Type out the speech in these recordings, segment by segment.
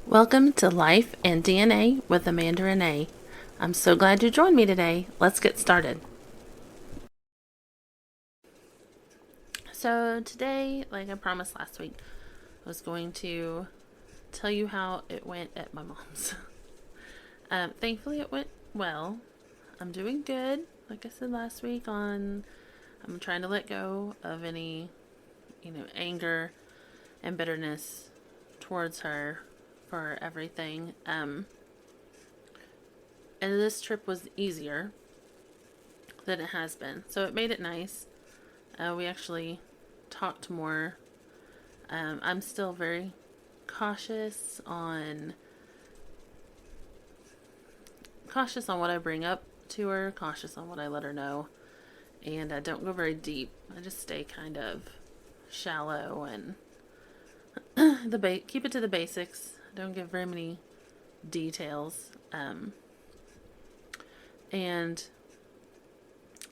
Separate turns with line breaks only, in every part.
Welcome to Life and DNA with Amanda Renee. I'm so glad you joined me today. Let's get started. So, today, like I promised last week, I was going to tell you how it went at my mom's. Thankfully, it went well. I'm doing good. Like I said last week, I'm trying to let go of any, anger and bitterness towards her for everything. And this trip was easier than it has been. So it made it nice. We actually talked more. I'm still very cautious on what I bring up to her, cautious on what I let her know, and I don't go very deep. I just stay kind of shallow and keep it to the basics. Don't give very many details. And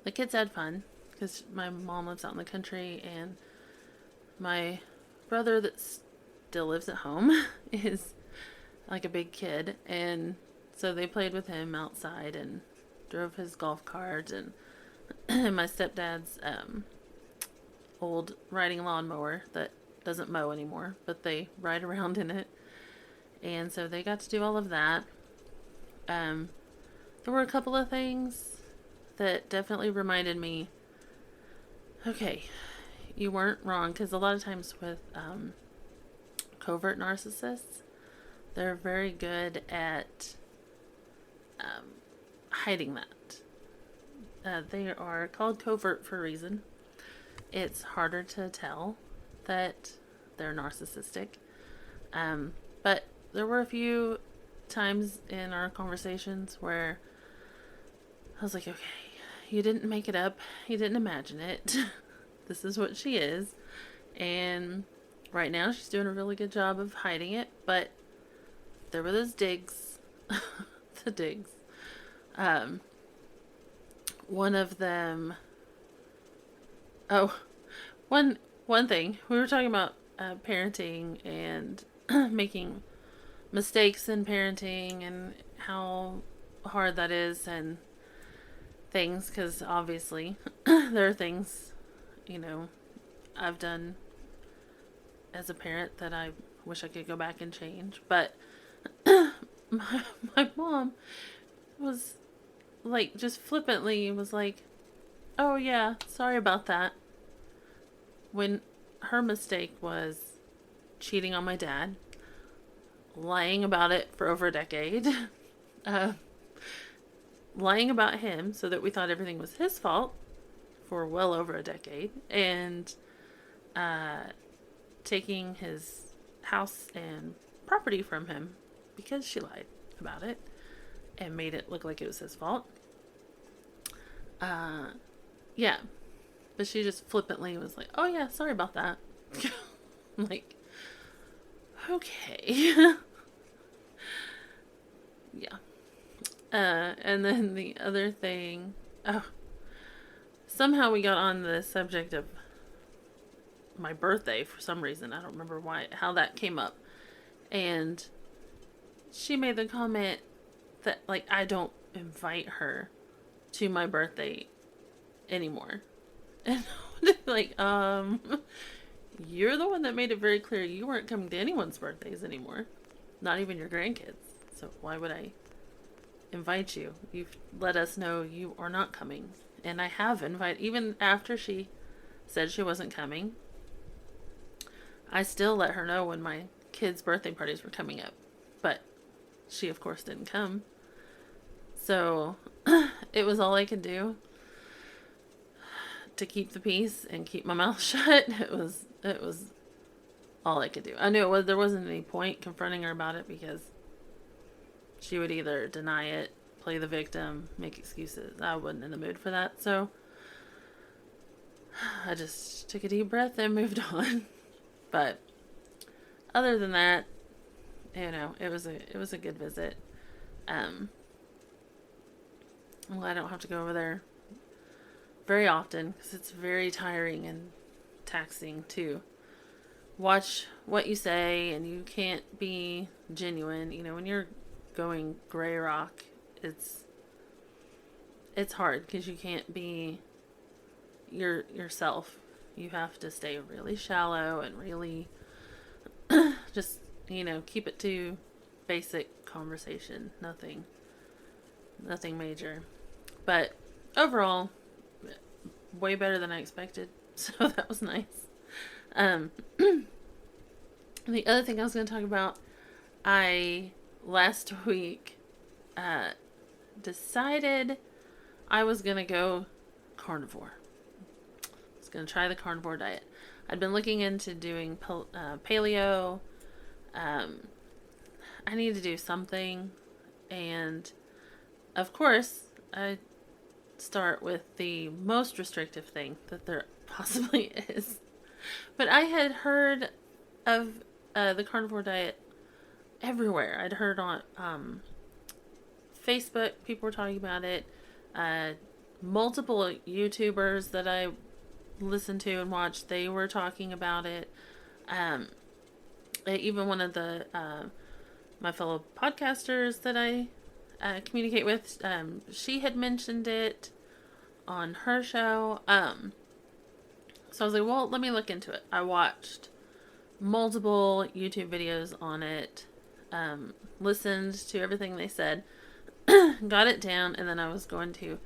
the kids had fun because my mom lives out in the country, and my brother that still lives at home is like a big kid, and so they played with him outside and drove his golf cart, and my stepdad's old riding lawnmower that doesn't mow anymore, but they ride around in it, and so they got to do all of that. There were a couple of things that definitely reminded me, okay, you weren't wrong, because a lot of times with covert narcissists, they're very good at hiding that. They are called covert for a reason. It's harder to tell that they're narcissistic. But there were a few times in our conversations where I was like, okay, you didn't make it up. You didn't imagine it. This is what she is. And right now she's doing a really good job of hiding it. But there were those digs. The digs. One of them. Oh, one thing. We were talking about parenting and making mistakes in parenting and how hard that is and things, because obviously there are things, I've done as a parent that I wish I could go back and change. But my mom was like, just flippantly was like, oh yeah, sorry about that, when her mistake was cheating on my dad, lying about it for over a decade, uh, lying about him so that we thought everything was his fault for well over a decade, and taking his house and property from him because she lied about it and made it look like it was his fault. Yeah. But she just flippantly was like, oh yeah, sorry about that. I'm like, okay. Yeah. And then the other thing, somehow we got on the subject of my birthday for some reason. I don't remember how that came up. And she made the comment that, like, I don't invite her to my birthday anymore. And like, you're the one that made it very clear you weren't coming to anyone's birthdays anymore. Not even your grandkids. So why would I invite you? You've let us know you are not coming. And I have invited, even after she said she wasn't coming, I still let her know when my kids' birthday parties were coming up. But she, of course, didn't come. So it was all I could do to keep the peace and keep my mouth shut. It was all I could do. I knew there wasn't any point confronting her about it, because she would either deny it, play the victim, make excuses. I wasn't in the mood for that, so I just took a deep breath and moved on. But other than that, it was a good visit. I'm glad I don't have to go over there very often, because it's very tiring and taxing to watch what you say, and you can't be genuine. You know, when you're going gray rock, it's hard because you can't be yourself. You have to stay really shallow and really just, you know, keep it to basic conversation. Nothing major. But overall, way better than I expected. So that was nice. The other thing I was going to talk about, last week decided I was going to go carnivore. I was going to try the carnivore diet. I'd been looking into doing paleo. I need to do something. And of course, I start with the most restrictive thing that there possibly is. But I had heard of the carnivore diet everywhere. I'd heard on Facebook, people were talking about it. Multiple YouTubers that I listened to and watched, they were talking about it. Even one of the my fellow podcasters that I communicate with, she had mentioned it on her show. So I was like, well, let me look into it. I watched multiple YouTube videos on it, listened to everything they said, got it down, and then I was going to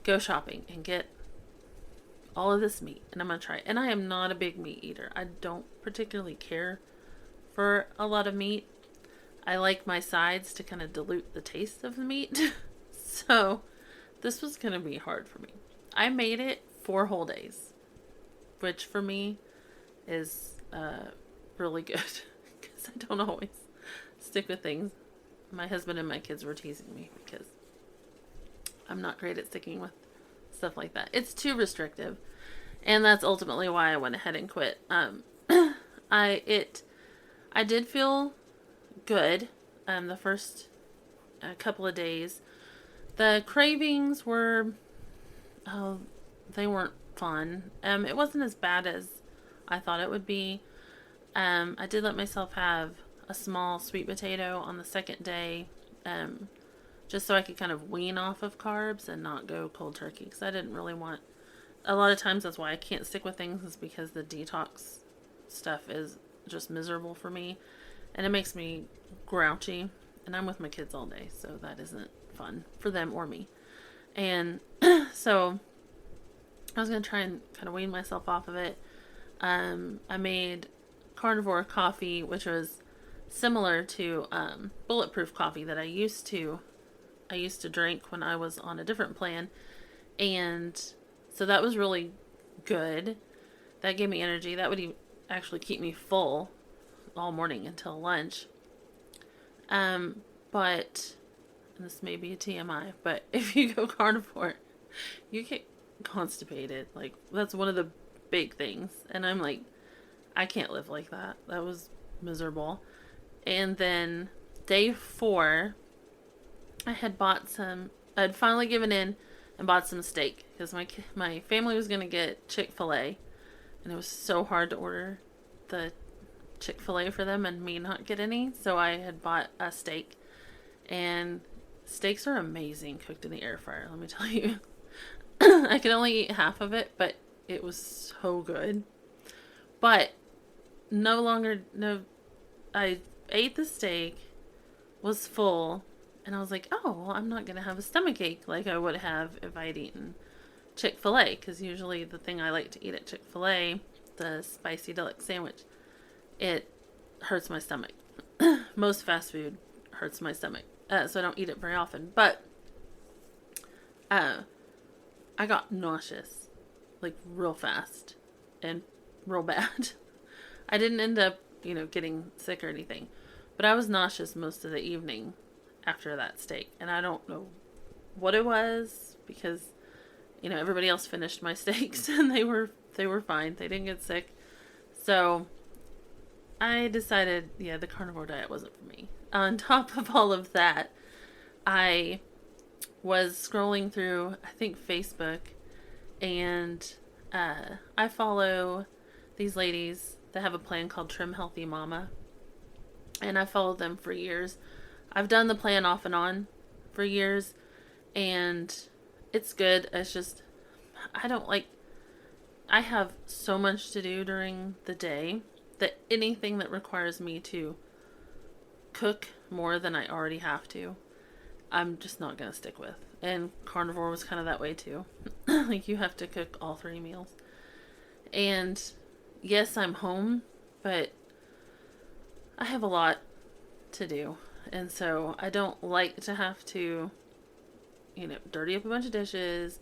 go shopping and get all of this meat, and I'm going to try it. And I am not a big meat eater. I don't particularly care for a lot of meat. I like my sides to kind of dilute the taste of the meat. So this was going to be hard for me. I made it 4 whole days, which for me is really good because I don't always stick with things. My husband and my kids were teasing me because I'm not great at sticking with stuff like that. It's too restrictive, and that's ultimately why I went ahead and quit. I did feel good the first couple of days. The cravings were, they weren't fun. It wasn't as bad as I thought it would be. I did let myself have a small sweet potato on the second day, just so I could kind of wean off of carbs and not go cold turkey, because I didn't really want, a lot of times that's why I can't stick with things, is because the detox stuff is just miserable for me, and it makes me grouchy, and I'm with my kids all day, so that isn't fun for them or me. And so I was going to try and kind of wean myself off of it. I made Carnivore coffee, which was similar to bulletproof coffee that I used to drink when I was on a different plan. And so that was really good. That gave me energy. That would actually keep me full all morning until lunch. But, and this may be a TMI, but if you go carnivore, you get constipated. Like, that's one of the big things. And I'm like, I can't live like that. That was miserable. And then day 4, I'd finally given in and bought some steak, because my family was going to get Chick-fil-A, and it was so hard to order the Chick-fil-A for them and me not get any. So I had bought a steak, and steaks are amazing cooked in the air fryer, let me tell you. I could only eat half of it, but it was so good. But I ate the steak, was full, and I was like, oh, well, I'm not going to have a stomachache like I would have if I had eaten Chick-fil-A, because usually the thing I like to eat at Chick-fil-A, the spicy deluxe sandwich, it hurts my stomach. Most fast food hurts my stomach, so I don't eat it very often. But I got nauseous, like real fast and real bad. I didn't end up, getting sick or anything, but I was nauseous most of the evening after that steak, and I don't know what it was, because everybody else finished my steaks and they were fine. They didn't get sick. So I decided, the carnivore diet wasn't for me. On top of all of that, I was scrolling through, I think, Facebook, and I follow these ladies They have a plan called Trim Healthy Mama. And I followed them for years. I've done the plan off and on for years. And it's good. It's just, I have so much to do during the day that anything that requires me to cook more than I already have to, I'm just not going to stick with. And Carnivore was kind of that way too. Like, you have to cook all 3 meals. And yes, I'm home, but I have a lot to do. And so I don't like to have to, dirty up a bunch of dishes,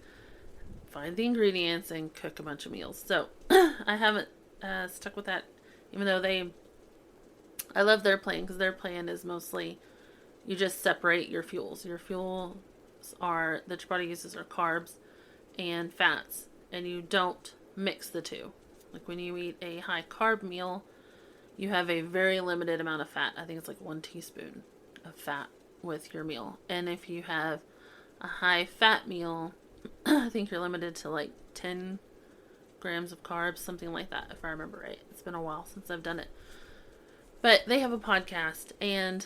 find the ingredients, and cook a bunch of meals. So I haven't stuck with that, even though I love their plan, because their plan is mostly you just separate your fuels. Your fuels that your body uses are carbs and fats, and you don't mix the two. Like, when you eat a high carb meal, you have a very limited amount of fat. I think it's like 1 teaspoon of fat with your meal. And if you have a high fat meal, I think you're limited to like 10 grams of carbs, something like that, if I remember right. It's been a while since I've done it. But they have a podcast, and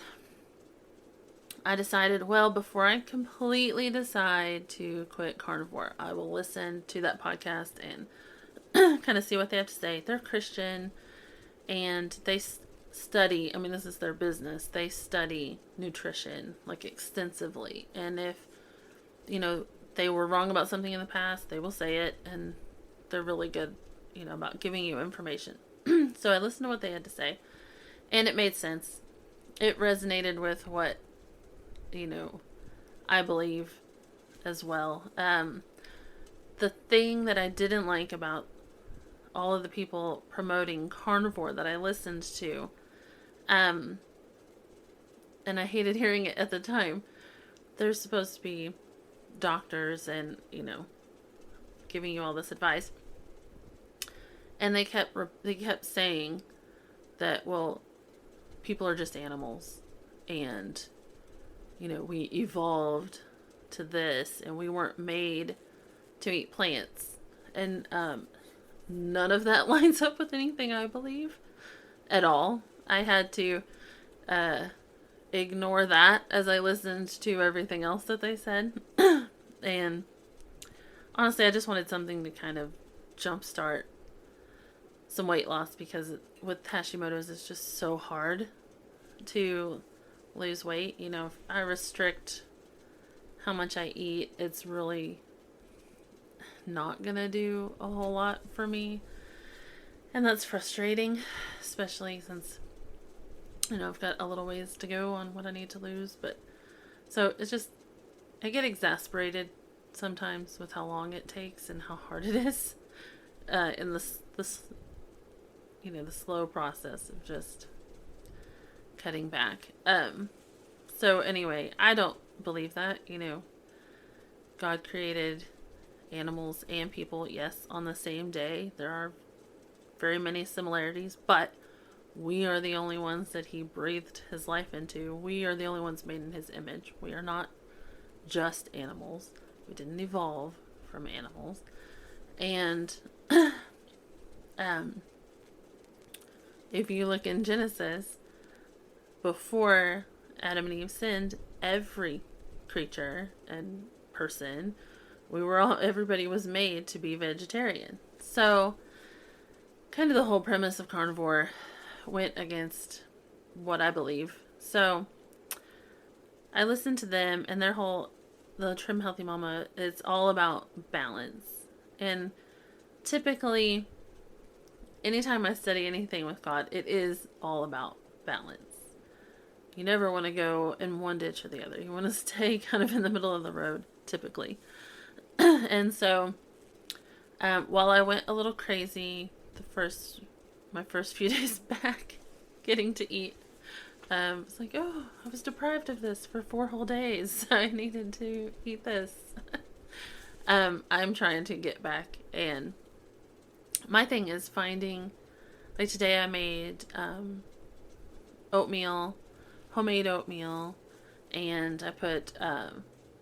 I decided, well, before I completely decide to quit Carnivore, I will listen to that podcast and kind of see what they have to say. They're Christian, and they study, this is their business. They study nutrition, like, extensively. And if, they were wrong about something in the past, they will say it, and they're really good, about giving you information. So I listened to what they had to say, and it made sense. It resonated with what, I believe as well. The thing that I didn't like about all of the people promoting Carnivore that I listened to, and I hated hearing it at the time, they're supposed to be doctors and, giving you all this advice. And they kept saying that, well, people are just animals, and, we evolved to this, and we weren't made to eat plants. And none of that lines up with anything I believe at all. I had to ignore that as I listened to everything else that they said. And honestly, I just wanted something to kind of jumpstart some weight loss, because with Hashimoto's, it's just so hard to lose weight. If I restrict how much I eat, it's really not gonna do a whole lot for me, and that's frustrating, especially since I've got a little ways to go on what I need to lose. But so it's just, I get exasperated sometimes with how long it takes and how hard it is in this the slow process of just cutting back. So anyway, I don't believe that. God created animals and people, yes, on the same day. There are very many similarities, but we are the only ones that he breathed his life into. We are the only ones made in his image. We are not just animals. We didn't evolve from animals. And if you look in Genesis, before Adam and Eve sinned, every creature and person, everybody was made to be vegetarian. So kind of the whole premise of Carnivore went against what I believe. So I listened to them, and the Trim Healthy Mama, it's all about balance. And typically, anytime I study anything with God, it is all about balance. You never want to go in one ditch or the other. You want to stay kind of in the middle of the road, typically. And so, while I went a little crazy my first few days back, getting to eat, it's like, oh, I was deprived of this for 4 whole days. I needed to eat this. I'm trying to get back, and my thing is finding, like today I made homemade oatmeal, and I put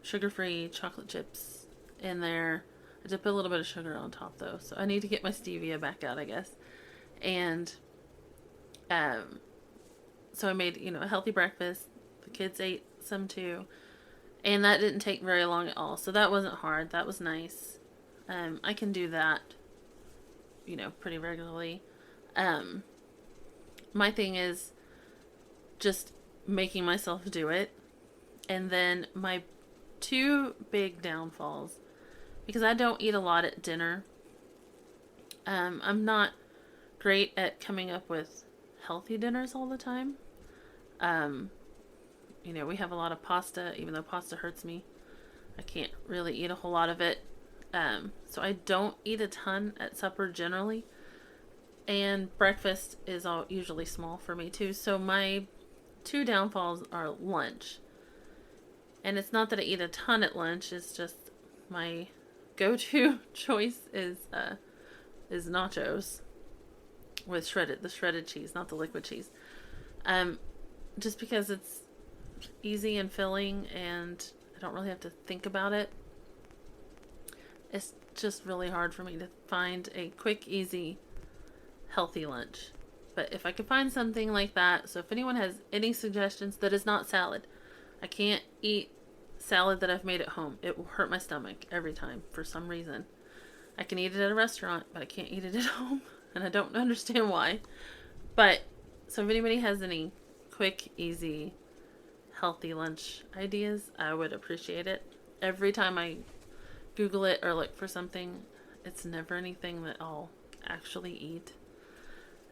sugar-free chocolate chips in there. I did put a little bit of sugar on top though, so I need to get my stevia back out, I guess. And So I made, a healthy breakfast. The kids ate some too. And that didn't take very long at all. So that wasn't hard. That was nice. I can do that, pretty regularly. My thing is just making myself do it. And then my two big downfalls, because I don't eat a lot at dinner. I'm not great at coming up with healthy dinners all the time. We have a lot of pasta, even though pasta hurts me. I can't really eat a whole lot of it. So I don't eat a ton at supper generally. And breakfast is all usually small for me too. So my two downfalls are lunch. And it's not that I eat a ton at lunch, it's just my go-to choice is nachos with the shredded cheese, not the liquid cheese. Just because it's easy and filling and I don't really have to think about it. It's just really hard for me to find a quick, easy, healthy lunch. But if I could find something like that, so if anyone has any suggestions that is not salad, I can't eat salad that I've made at home. It will hurt my stomach every time for some reason. I can eat it at a restaurant, but I can't eat it at home. And I don't understand why. But, so if anybody has any quick, easy, healthy lunch ideas, I would appreciate it. Every time I Google it or look for something, it's never anything that I'll actually eat.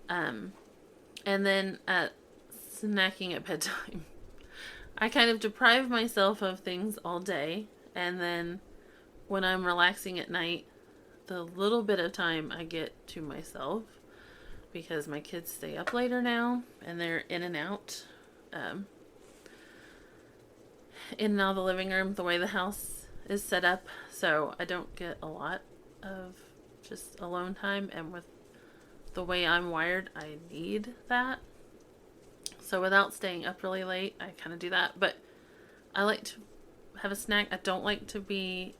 And then snacking at bedtime. I kind of deprive myself of things all day, and then when I'm relaxing at night, the little bit of time I get to myself, because my kids stay up later now, and they're in and out of the living room, the way the house is set up, so I don't get a lot of just alone time, and with the way I'm wired, I need that. So without staying up really late, I kind of do that. But I like to have a snack. I don't like to be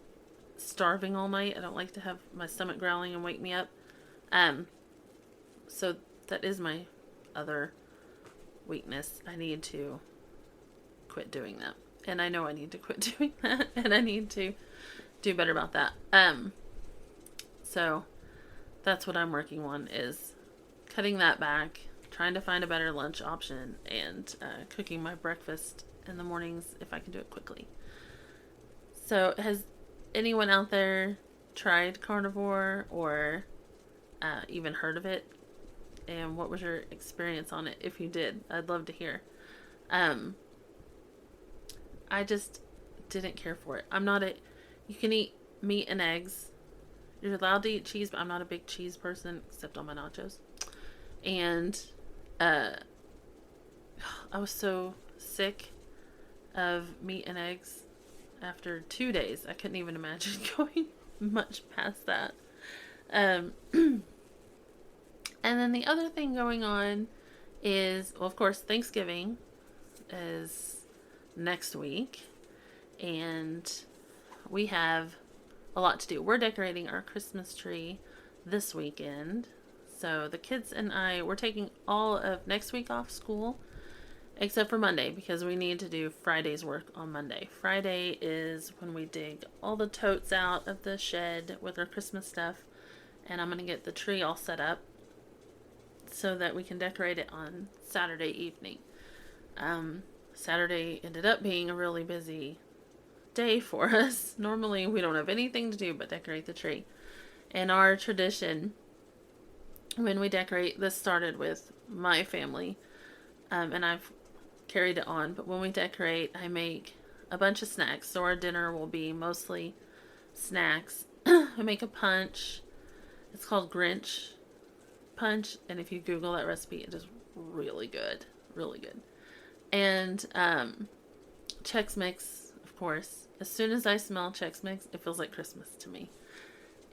starving all night. I don't like to have my stomach growling and wake me up. So that is my other weakness. I need to quit doing that. And I know I need to quit doing that. And I need to do better about that. So that's what I'm working on, is cutting that back, trying to find a better lunch option, and cooking my breakfast in the mornings if I can do it quickly. So has anyone out there tried Carnivore or even heard of it? And what was your experience on it? If you did, I'd love to hear. I just didn't care for it. You can eat meat and eggs. You're allowed to eat cheese, but I'm not a big cheese person, except on my nachos. And I was so sick of meat and eggs after 2 days. I couldn't even imagine going much past that. And then the other thing going on is, well, of course, Thanksgiving is next week. And we have a lot to do. We're decorating our Christmas tree this weekend. So the kids and I, we're taking all of next week off school, except for Monday, because we need to do Friday's work on Monday. Friday is when we dig all the totes out of the shed with our Christmas stuff, and I'm going to get the tree all set up so that we can decorate it on Saturday evening. Saturday ended up being a really busy day for us. Normally we don't have anything to do but decorate the tree. And our tradition, when we decorate, this started with my family, and I've carried it on, but when we decorate, I make a bunch of snacks. So our dinner will be mostly snacks. I make a punch. It's called Grinch punch, and if you Google that recipe, it is really good. Really good. And Chex Mix, of course. As soon as I smell Chex Mix, it feels like Christmas to me.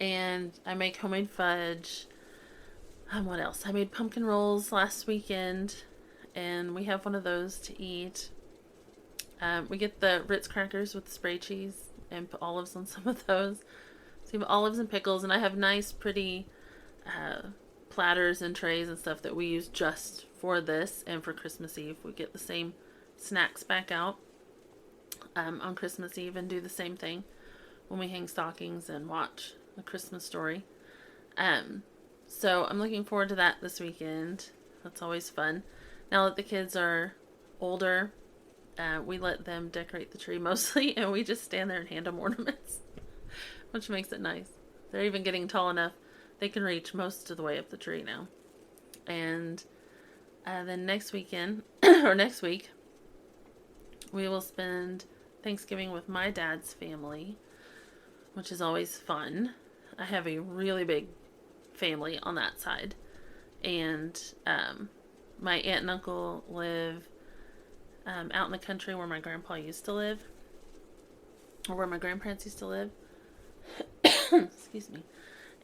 And I make homemade fudge. What else? I made pumpkin rolls last weekend, and we have one of those to eat. We get the Ritz crackers with the spray cheese and put olives on some of those. So you have olives and pickles, and I have nice, pretty platters and trays and stuff that we use just for this and for Christmas Eve. We get the same snacks back out on Christmas Eve and do the same thing when we hang stockings and watch A Christmas Story. So I'm looking forward to that this weekend. That's always fun. Now that the kids are older, we let them decorate the tree mostly, and we just stand there and hand them ornaments, which makes it nice. They're even getting tall enough they can reach most of the way up the tree now. And then next weekend, or next week, we will spend Thanksgiving with my dad's family, which is always fun. I have a really big family on that side. And my aunt and uncle live out in the country where my grandpa used to live, or where my grandparents used to live. Excuse me.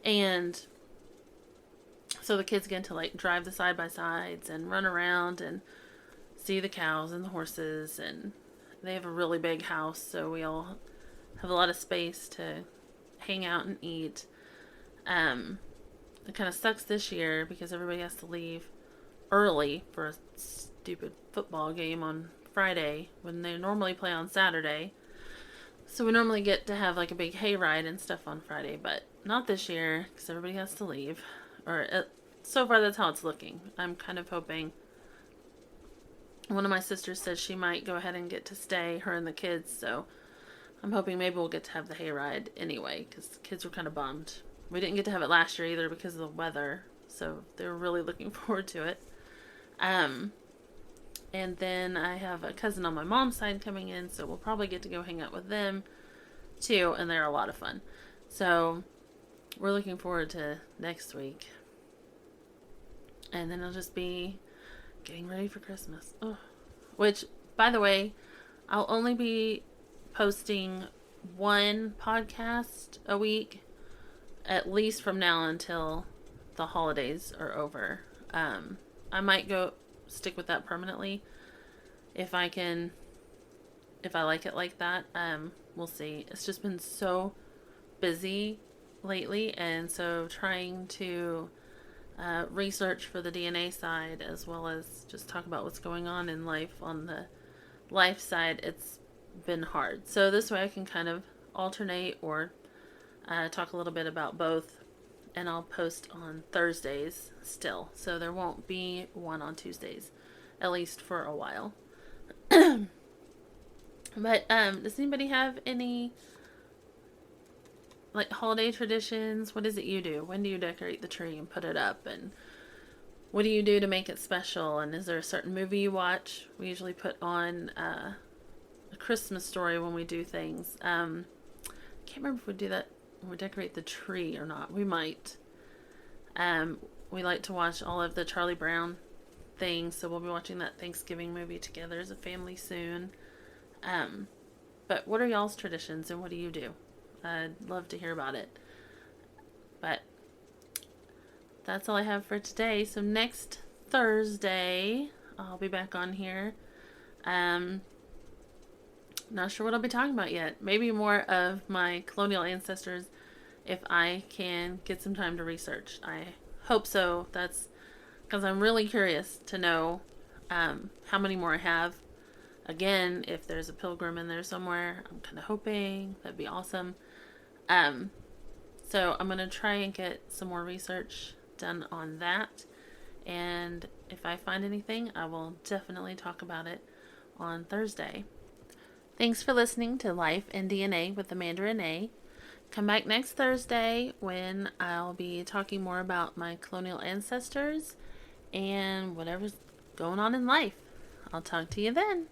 And so the kids get to like drive the side-by-sides and run around and see the cows and the horses, and they have a really big house, so we all have a lot of space to hang out and eat. It kind of sucks this year because everybody has to leave early for a stupid football game on Friday when they normally play on Saturday. So we normally get to have like a big hayride and stuff on Friday, but not this year because everybody has to leave. So far that's how it's looking. I'm kind of hoping. One of my sisters said she might go ahead and get to stay, her and the kids, so I'm hoping maybe we'll get to have the hayride anyway, because the kids were kind of bummed. We didn't get to have it last year either because of the weather, so they were really looking forward to it. And then I have a cousin on my mom's side coming in, so we'll probably get to go hang out with them too, and they're a lot of fun. So we're looking forward to next week. And then it'll just be getting ready for Christmas. Oh. Which, by the way, I'll only be posting one podcast a week, at least from now until the holidays are over. I might stick with that permanently if I like it like that. We'll see. It's just been so busy lately, and so trying to research for the DNA side as well as just talk about what's going on in life on the life side, it's been hard. So this way I can kind of alternate or talk a little bit about both, and I'll post on Thursdays still, so there won't be one on Tuesdays, at least for a while. But does anybody have any like holiday traditions? What is it you do? When do you decorate the tree and put it up? And what do you do to make it special? And is there a certain movie you watch? We usually put on A Christmas Story when we do things. Can't remember if we do that when we decorate the tree or not. We might. We like to watch all of the Charlie Brown things, so we'll be watching that Thanksgiving movie together as a family soon. But what are y'all's traditions and what do you do? I'd love to hear about it. But that's all I have for today. So next Thursday, I'll be back on here. Not sure what I'll be talking about yet. Maybe more of my colonial ancestors if I can get some time to research. I hope so. That's because I'm really curious to know how many more I have. Again, if there's a pilgrim in there somewhere, I'm kind of hoping. That'd be awesome. So I'm going to try and get some more research done on that. And if I find anything, I will definitely talk about it on Thursday. Thanks for listening to Life in DNA with Amanda Renee. Come back next Thursday when I'll be talking more about my colonial ancestors and whatever's going on in life. I'll talk to you then.